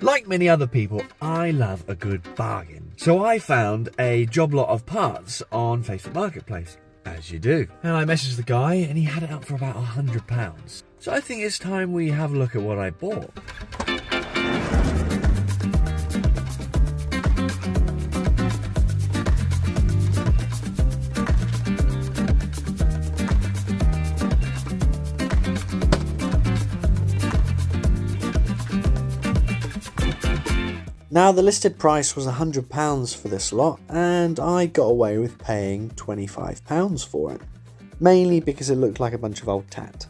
Like many other people, I love a good bargain. So I found a job lot of parts on Facebook Marketplace, as you do. And I messaged the guy and he had it up for about £100. So I think it's time we have a look at what I bought. Now the listed price was £100 for this lot, and I got away with paying £25 for it, mainly because it looked like a bunch of old tat.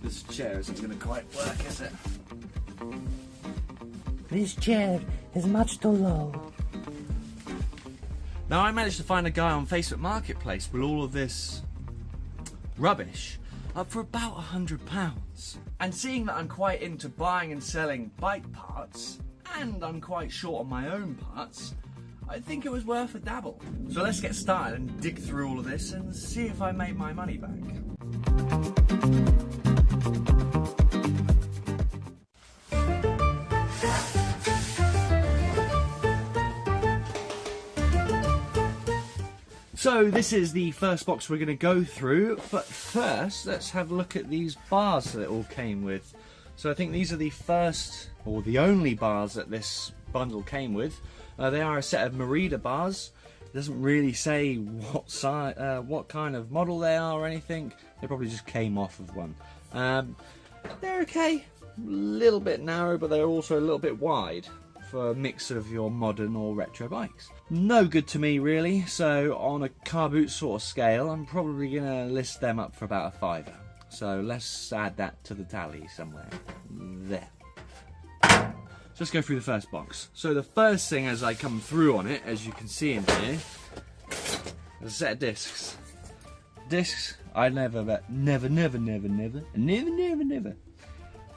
This chair isn't going to quite work, is it? This chair is much too low. Now I managed to find a guy on Facebook Marketplace with all of this rubbish up for about £100. And seeing that I'm quite into buying and selling bike parts, and I'm quite short on my own parts, I think it was worth a dabble. So let's get started and dig through all of this and see if I make my money back. So this is the first box we're going to go through, but first let's have a look at these bars that it all came with. So I think these are the first, or the only bars that this bundle came with. They are a set of Merida bars. It doesn't really say what size, what kind of model they are or anything. They probably just came off of one. They're okay, a little bit narrow, but they're also a little bit wide for a mix of your modern or retro bikes. No good to me really, so on a car boot sort of scale, I'm probably gonna list them up for about a £5. So let's add that to the tally somewhere. There. So let's go through the first box. So the first thing as I come through on it, as you can see in here, is a set of discs. Discs, I never.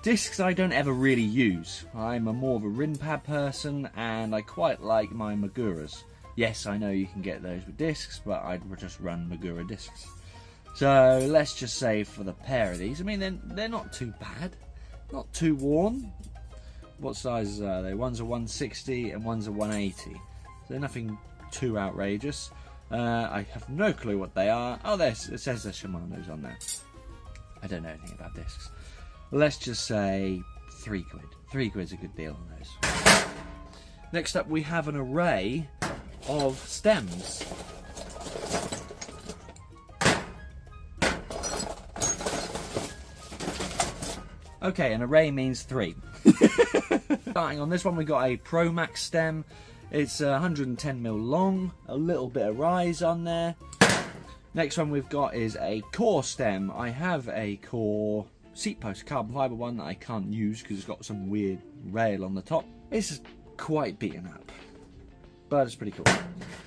Discs I don't ever really use. I'm more of a rim pad person, and I quite like my Maguras. Yes, I know you can get those with discs, but I'd just run Magura discs. So let's just say for the pair of these, I mean they're not too bad, not too worn. What sizes are they? One's a 160 and one's a 180. So they're nothing too outrageous. I have no clue what they are. Oh, it says they're Shimano's on there. I don't know anything about discs. Let's just say £3. £3's a good deal on those. Next up we have an array of stems. Okay, an array means 3. Starting on this one we got a Pro Max stem. It's 110mm long, a little bit of rise on there. Next one we've got is a Core stem. I have a Core seat post, carbon fibre one that I can't use because it's got some weird rail on the top. It's quite beaten up, but it's pretty cool.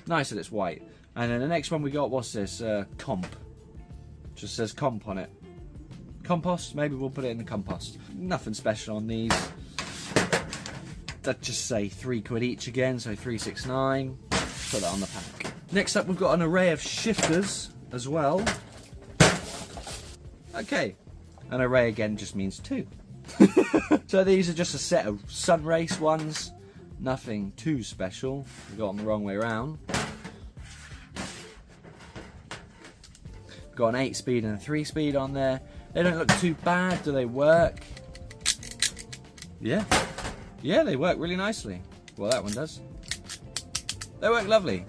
Nice that it's white. And then the next one we got, what's this? Comp. Just says comp on it. Compost? Maybe we'll put it in the compost. Nothing special on these. Let's just say £3 each again, so 369. Put that on the pack. Next up we've got an array of shifters as well. Okay. An array again just means 2. So these are just a set of Sun Race ones. Nothing too special. We got them the wrong way around. Got an 8-speed and a 3-speed on there. They don't look too bad. Do they work? Yeah. Yeah, they work really nicely. Well, that one does. They work lovely.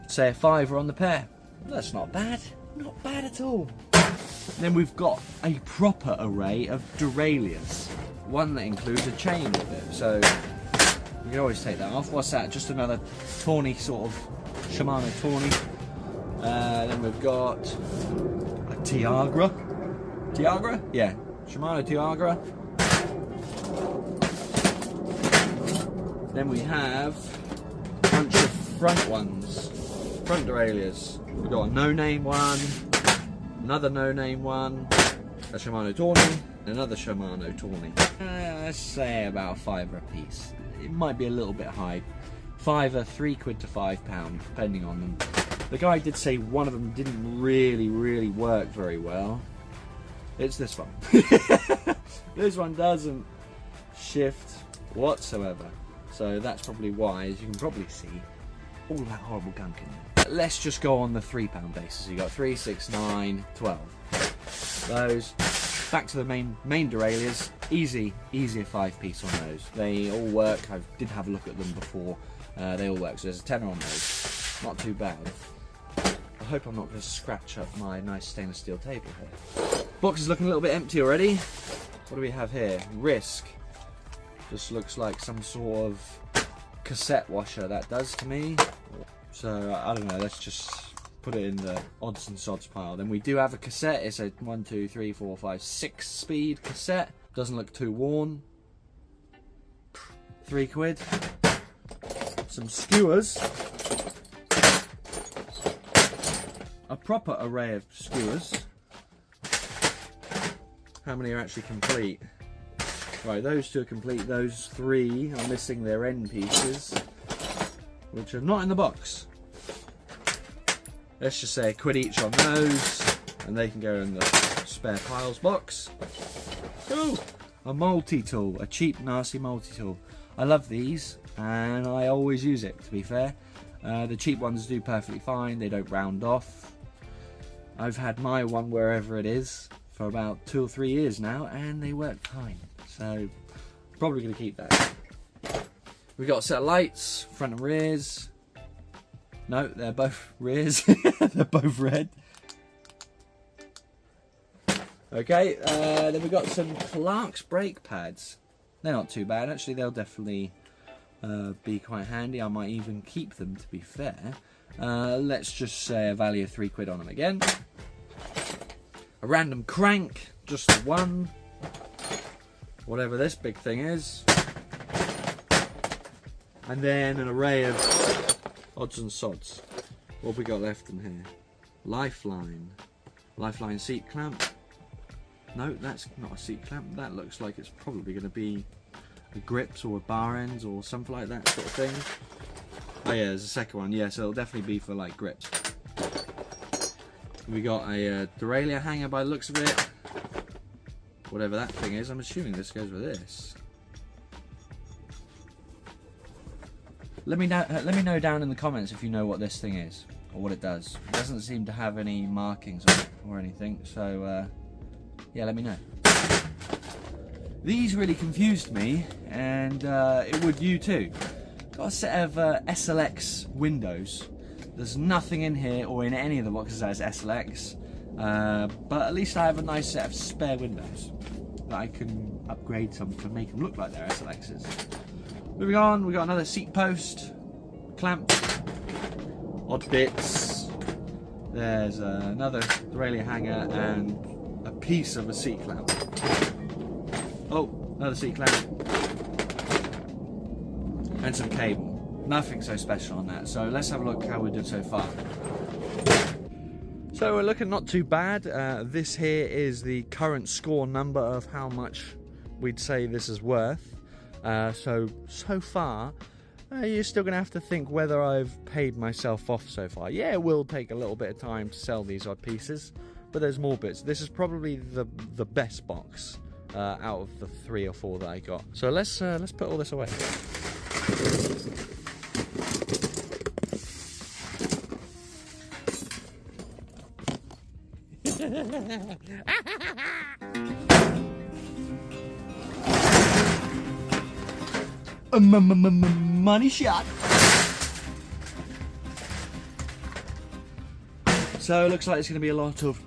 Say a £5 on the pair. That's not bad. Not bad at all. Then we've got a proper array of derailleurs. One that includes a chain with it, so you can always take that off. What's that? Just another tawny sort of Shimano tawny. Then we've got a Tiagra. Tiagra? Yeah, Shimano Tiagra. Then we have a bunch of front ones, front derailleurs. We've got a no-name one, another no-name one, a Shimano Tawny, another Shimano Tawny. Let's say about £5 a piece. It might be a little bit high £5, £3 to £5, depending on them. The guy did say one of them didn't really work very well. It's this one. This one doesn't shift whatsoever. So that's probably why, as you can probably see, all that horrible gunk in there. Let's just go on the £3 basis. You got 3, 6, 9, 12. Those. Back to the main derailleurs. Easy a 5-piece on those. They all work. I did have a look at them before. They all work. So there's a tenner on those. Not too bad. I hope I'm not going to scratch up my nice stainless steel table here. Box is looking a little bit empty already. What do we have here? Risk. Just looks like some sort of cassette washer, that does to me. So I don't know, let's just put it in the odds and sods pile. Then we do have a cassette. It's a 1, 2, 3, 4, 5, 6 speed cassette. Doesn't look too worn. £3. Some skewers. A proper array of skewers. How many are actually complete? Right, those 2 are complete. Those 3 are missing their end pieces, which are not in the box. Let's just say £1 each on those, and they can go in the spare piles box. Ooh, a multi-tool, a cheap, nasty multi-tool. I love these, and I always use it, to be fair. The cheap ones do perfectly fine. They don't round off. I've had my one wherever it is for about 2 or 3 years now, and they work fine. So, probably going to keep that. We've got a set of lights, front and rears. No, they're both rears. They're both red. Okay, then we've got some Clark's brake pads. They're not too bad, actually. They'll definitely be quite handy. I might even keep them, to be fair. Let's just say a value of £3 on them again. A random crank, just the one. Whatever this big thing is. And then an array of odds and sods. What have we got left in here? Lifeline. Lifeline seat clamp. No, that's not a seat clamp. That looks like it's probably going to be a grips or a bar ends or something like that sort of thing. Oh yeah, there's a second one. Yeah, so it'll definitely be for like grips. We got a derailleur hanger by the looks of it. Whatever that thing is, I'm assuming this goes with this. Let me know down in the comments if you know what this thing is or what it does. It doesn't seem to have any markings on it or anything, so yeah, let me know. These really confused me, and it would you too. Got a set of SLX windows. There's nothing in here or in any of the boxes that has SLX, but at least I have a nice set of spare windows that I can upgrade some to make them look like they're SLXs. Moving on, we got another seat post, clamp, odd bits. There's another derailleur hanger and a piece of a seat clamp. Oh, another seat clamp. And some cable. Nothing so special on that. So let's have a look how we're doing so far. So we're looking not too bad. This here is the current score number of how much we'd say this is worth. So far, you're still going to have to think whether I've paid myself off so far. Yeah, it will take a little bit of time to sell these odd pieces, but there's more bits. This is probably the best box out of the 3 or 4 that I got. So let's put all this away. Money shot. So it looks like it's going to be a lot of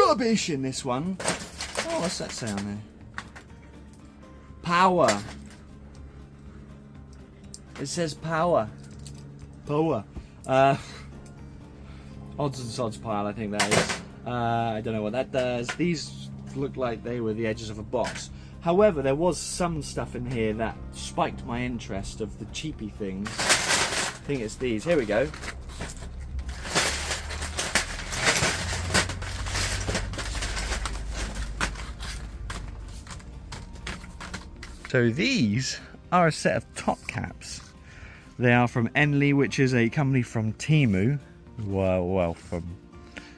rubbish in this one. Oh, what's that say on there? Power. It says power. Power. Odds and sods pile, I think that is. I don't know what that does. These look like they were the edges of a box. However, there was some stuff in here that spiked my interest of the cheapy things. I think it's these. Here we go. So these are a set of top caps. They are from Enley, which is a company from Temu. Well, from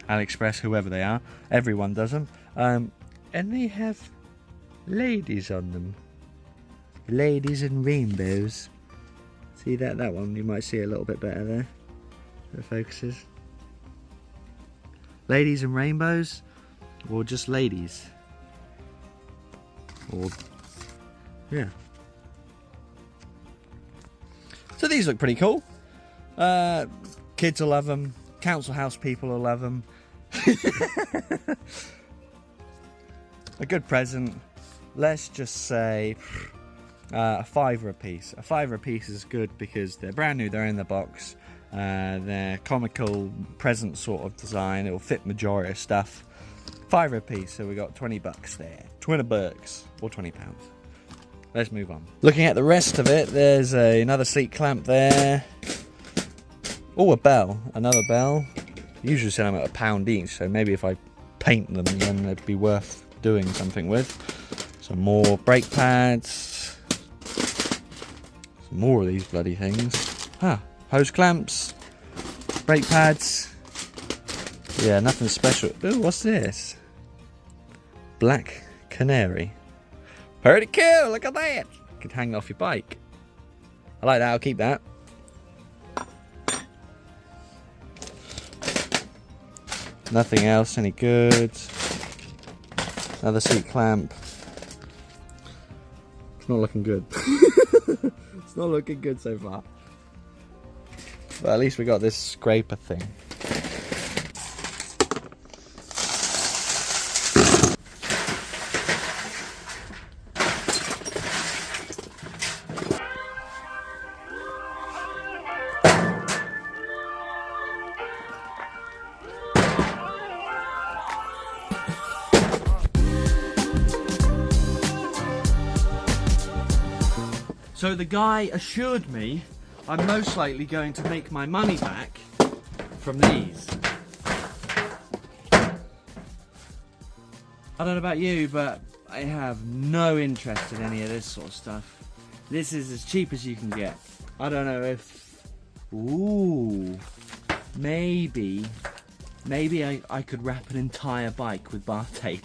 AliExpress, whoever they are. Everyone does them. And they have ladies on them. Ladies and rainbows. See that one? You might see a little bit better there. It focuses. Ladies and rainbows, or just ladies, or yeah. So these look pretty cool. Kids will love them. Council house people will love them. A good present. Let's just say a £5 a piece. A £5 a piece is good because they're brand new. They're in the box. They're comical present sort of design. It will fit majority of stuff. £5 a piece, so we got 20 bucks there. 20 bucks or £20. Let's move on. Looking at the rest of it, there's another seat clamp there. Oh, a bell. Another bell. Usually sell them at £1 each, so maybe if I paint them, then it'd be worth doing something with. Some more brake pads. Some more of these bloody things. Hose clamps. Brake pads. Yeah, nothing special. Ooh, what's this? Black canary. Pretty cool, look at that. You could hang off your bike. I like that, I'll keep that. Nothing else any good. Another seat clamp. It's not looking good. It's not looking good so far. But at least we got this scraper thing. So the guy assured me I'm most likely going to make my money back from these. I don't know about you, but I have no interest in any of this sort of stuff. This is as cheap as you can get. I don't know if... Ooh. Maybe I could wrap an entire bike with bar tape.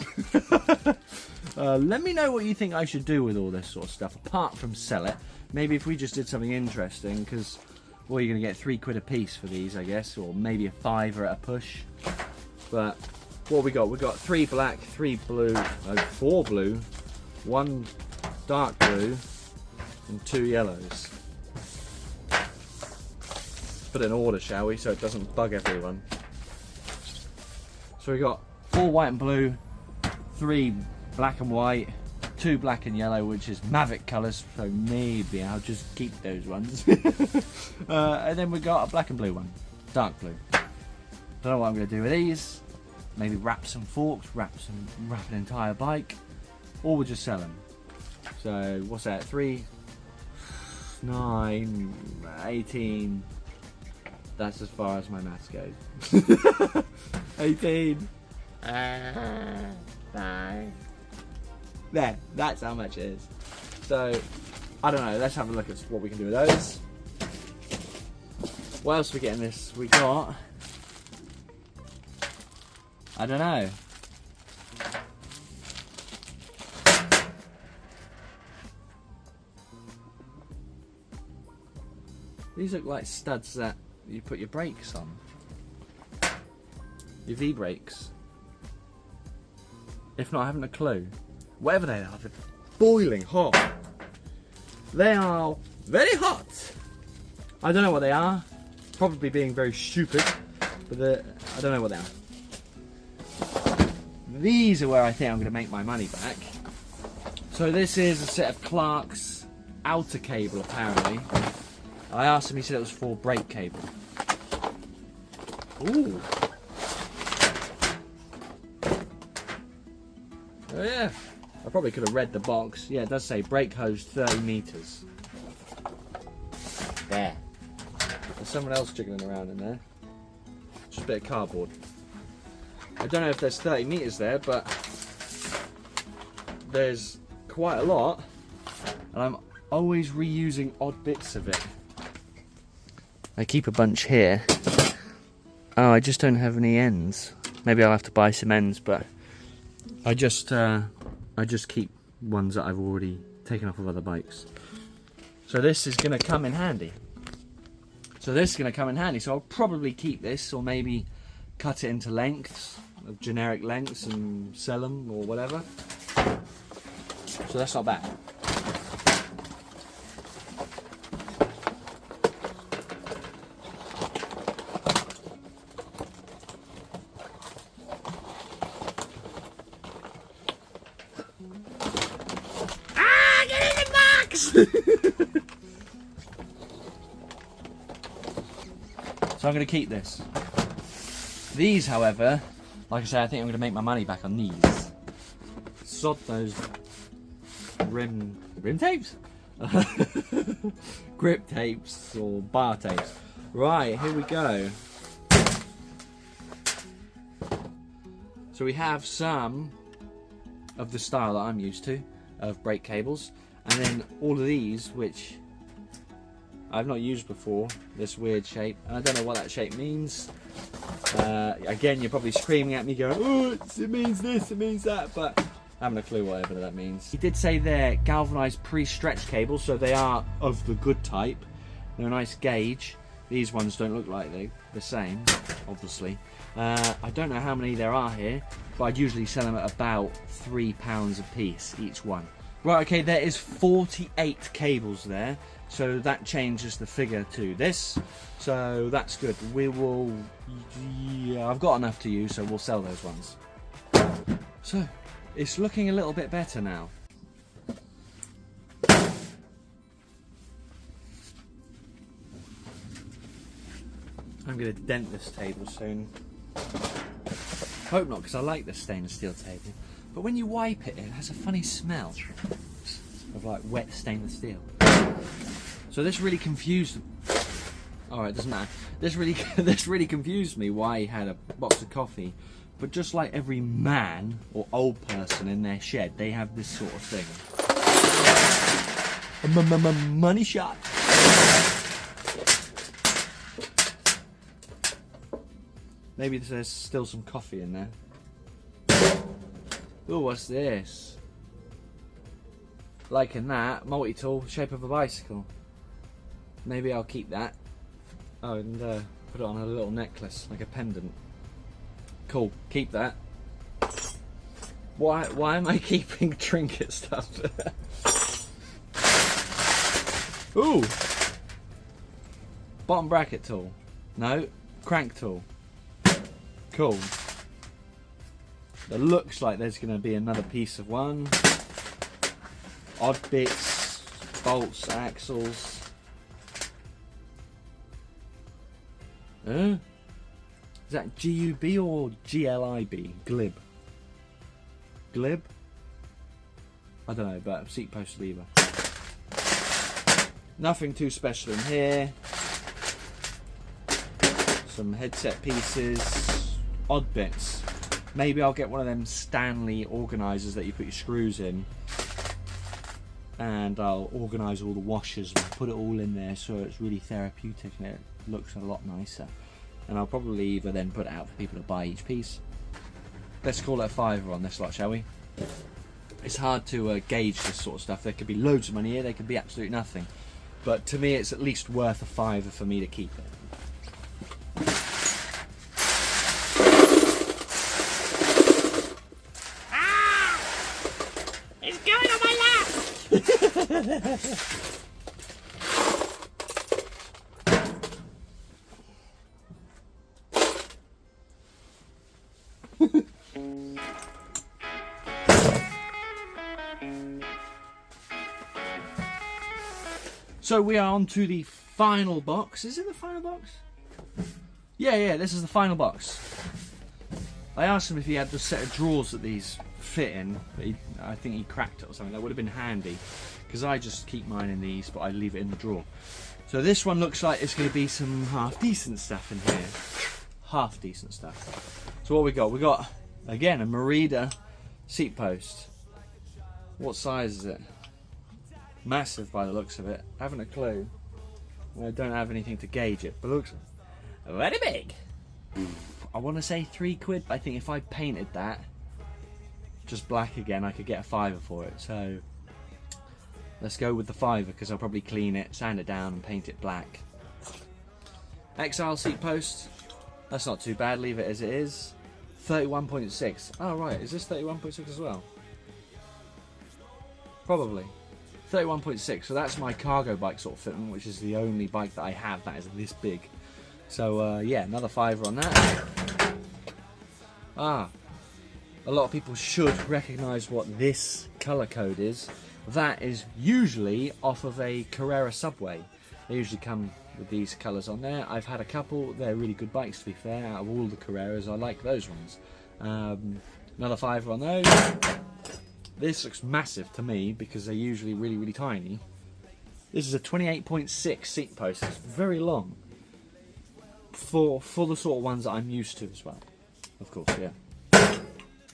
Let me know what you think I should do with all this sort of stuff, apart from sell it. Maybe if we just did something interesting, because, well, you're going to get £3 a piece for these, I guess, or maybe a £5 at a push. But what we got? We got 3 black, 3 blue, 4 blue, 1 dark blue, and 2 yellows. Put it in order, shall we, so it doesn't bug everyone. So we got 4 white and blue, 3 black and white, 2 black and yellow, which is Mavic colours, so maybe I'll just keep those ones. And then we got a black and blue one, dark blue. Don't know what I'm going to do with these. Maybe wrap some forks, wrap an entire bike, or we'll just sell them. So what's that? 3, 9, 18. That's as far as my maths goes. 18. 9. There, that's how much it is. So, I don't know, let's have a look at what we can do with those. What else are we getting this? We got... I don't know. These look like studs that you put your brakes on. Your V-brakes. If not, I haven't a clue. Whatever they are, they're boiling hot. They are very hot. I don't know what they are. Probably being very stupid, but I don't know what they are. These are where I think I'm going to make my money back. So this is a set of Clark's outer cable, apparently. I asked him, he said it was for brake cable. Ooh. Oh yeah. I probably could have read the box. Yeah, it does say brake hose 30 meters. There. There's someone else jiggling around in there. Just a bit of cardboard. I don't know if there's 30 meters there, but there's quite a lot. And I'm always reusing odd bits of it. I keep a bunch here. Oh, I just don't have any ends. Maybe I'll have to buy some ends, but I just keep ones that I've already taken off of other bikes. So this is going to come in handy. So I'll probably keep this, or maybe cut it into lengths, generic lengths, and sell them or whatever. So that's not bad. Get in the box! So I'm going to keep this. These, however, like I said, I think I'm going to make my money back on these. Sod those rim tapes? Grip tapes or bar tapes. Right, here we go. So we have some of the style that I'm used to, of brake cables, and then all of these, which I've not used before, this weird shape, and I don't know what that shape means. Again, you're probably screaming at me going, oh, it means this, it means that, but I haven't a clue whatever that means. He did say they're galvanized pre-stretched cables, so they are of the good type. They're a nice gauge. These ones don't look like they're the same, obviously. I don't know how many there are here, but I'd usually sell them at about £3 a piece, each one. Right, okay, there is 48 cables there, so that changes the figure to this, so that's good. We will, yeah, I've got enough to use, so we'll sell those ones. So, it's looking a little bit better now. I'm going to dent this table soon. Hope not, because I like the stainless steel table. But when you wipe it, it has a funny smell of like wet stainless steel. So this really confused. Alright, doesn't matter. This really confused me why he had a box of coffee. But just like every man or old person in their shed, they have this sort of thing. A money shot. Maybe there's still some coffee in there. Oh, what's this? Liking that. Multi-tool, shape of a bicycle. Maybe I'll keep that. Oh, and put it on a little necklace, like a pendant. Cool, keep that. Why am I keeping trinket stuff? Ooh! Bottom bracket tool. No, crank tool. Cool. It looks like there's going to be another piece of one. Odd bits, bolts, axles. Is that GUB or GLIB? Glib. Glib? I don't know, but seat post lever. Nothing too special in here. Some headset pieces. Odd bits. Maybe I'll get one of them Stanley organisers that you put your screws in, and I'll organise all the washers and put it all in there so it's really therapeutic and it looks a lot nicer. And I'll probably either then put it out for people to buy each piece. Let's call it a £5 on this lot, shall we? It's hard to gauge this sort of stuff. There could be loads of money here, there could be absolutely nothing. But to me it's at least worth a £5 for me to keep it. So we are on to the final box. Is it the final box? Yeah, this is the final box. I asked him if he had the set of drawers that these fit in, but I think he cracked it or something. That would have been handy, because I just keep mine in these, but I leave it in the drawer. So this one looks like it's going to be some half-decent stuff in here. Half-decent stuff. So what we got? We got, again, a Merida seat post. What size is it? Massive by the looks of it. I haven't a clue. I don't have anything to gauge it, but it looks very big. I want to say £3, but I think if I painted that just black again, I could get a £5 for it. So let's go with the £5 because I'll probably clean it, sand it down, and paint it black. Exile seat post. That's not too bad. Leave it as it is. 31.6. Oh right, is this 31.6 as well? Probably. 31.6. So that's my cargo bike sort of fitment, which is the only bike that I have that is this big. So yeah, another £5 on that. A lot of people should recognise what this colour code is. That is usually off of a Carrera Subway. They usually come with these colours on there. I've had a couple. They're really good bikes, to be fair. Out of all the Carreras, I like those ones. Another £5 on those. This looks massive to me because they're usually really, really tiny. This is a 28.6 seat post. It's very long for the sort of ones that I'm used to as well. Of course, yeah.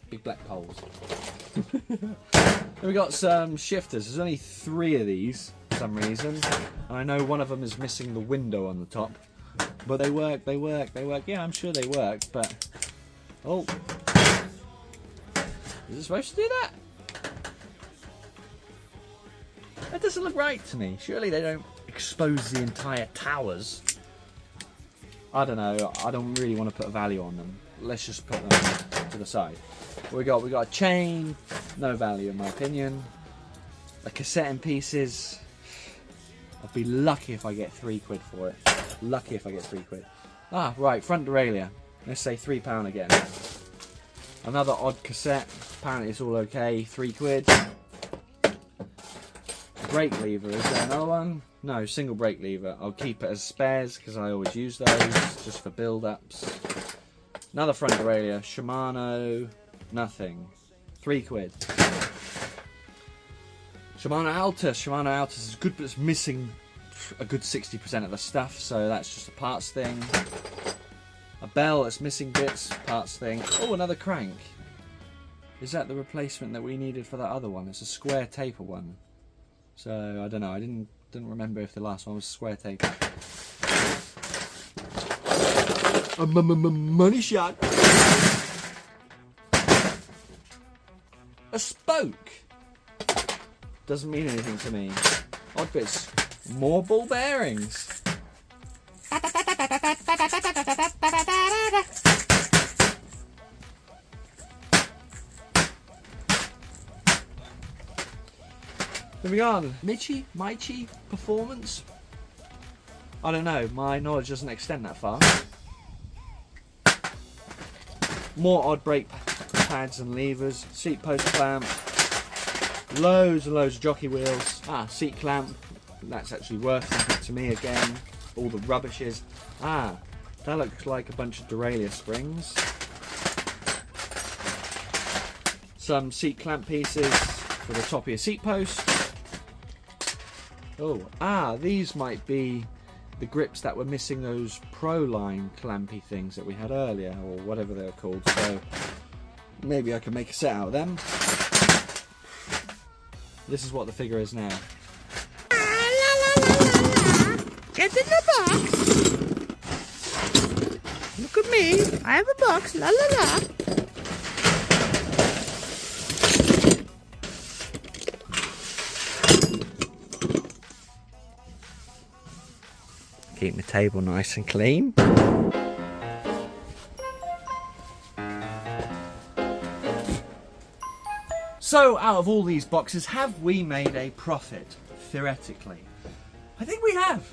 Big black poles. Then we got some shifters. There's only 3 of these for some reason. And I know one of them is missing the window on the top. But they work, they work, they work. Yeah, I'm sure they work, but... Oh. Is it supposed to do that? That doesn't look right to me. Surely they don't expose the entire towers. I don't know. I don't really want to put a value on them. Let's just put them to the side. We got a chain. No value in my opinion. A cassette in pieces. I'd be lucky if I get £3 for it. Lucky if I get £3. Ah, right. Front derailleur. Let's say £3 again. Another odd cassette. Apparently it's all okay. £3. Brake lever, is there another one? No, single brake lever. I'll keep it as spares because I always use those just for build-ups. Another front derailleur, Shimano, nothing. £3. Shimano Altus is good, but it's missing a good 60% of the stuff, so that's just a parts thing. A bell that's missing bits, parts thing. Oh, another crank. Is that the replacement that we needed for that other one? It's a square taper one. So I don't know. I didn't remember if the last one was square taper. A money shot. A spoke. Doesn't mean anything to me. Odd bits. More ball bearings. Moving on. Michi Performance? I don't know, my knowledge doesn't extend that far. More odd brake pads and levers, seat post clamp, loads and loads of jockey wheels, seat clamp, that's actually worth something to me again, all the rubbishes. That looks like a bunch of derailleur springs. Some seat clamp pieces for the top of your seat post. These might be the grips that were missing those Pro-Line clampy things that we had earlier, or whatever they're called, so maybe I can make a set out of them. This is what the figure is now. Get in the box. Look at me. I have a box. La la la. Keep the table nice and clean. So, out of all these boxes, have we made a profit? Theoretically. I think we have.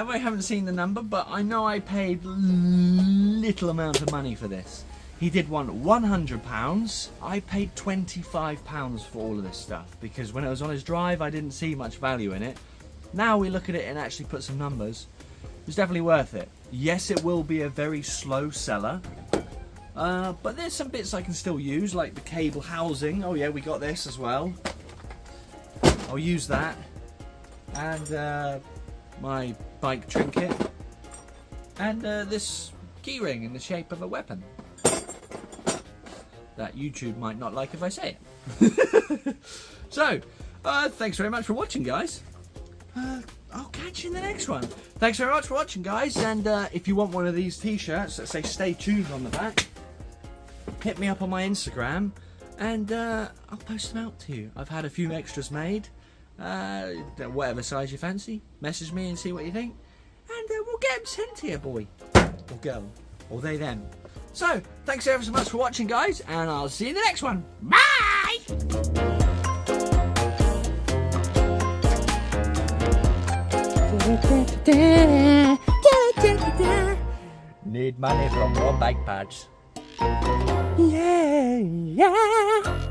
I haven't seen the number, but I know I paid little amount of money for this. He did want £100. I paid £25 for all of this stuff, because when it was on his drive, I didn't see much value in it. Now we look at it and actually put some numbers. It's definitely worth it. Yes, it will be a very slow seller. But there's some bits I can still use, like the cable housing. Oh yeah, we got this as well. I'll use that. And my bike trinket. And this keyring in the shape of a weapon. That YouTube might not like if I say it. So, thanks very much for watching, guys. I'll catch you in the next one. Thanks very much for watching, guys. And if you want one of these t-shirts that say "Stay tuned" on the back, hit me up on my Instagram, and I'll post them out to you. I've had a few extras made. Whatever size you fancy, message me and see what you think, and we'll get them sent to you, boy or girl, or they them. So thanks ever so much for watching, guys, and I'll see you in the next one. Bye. Need money from more bike pads. Yeah, yeah.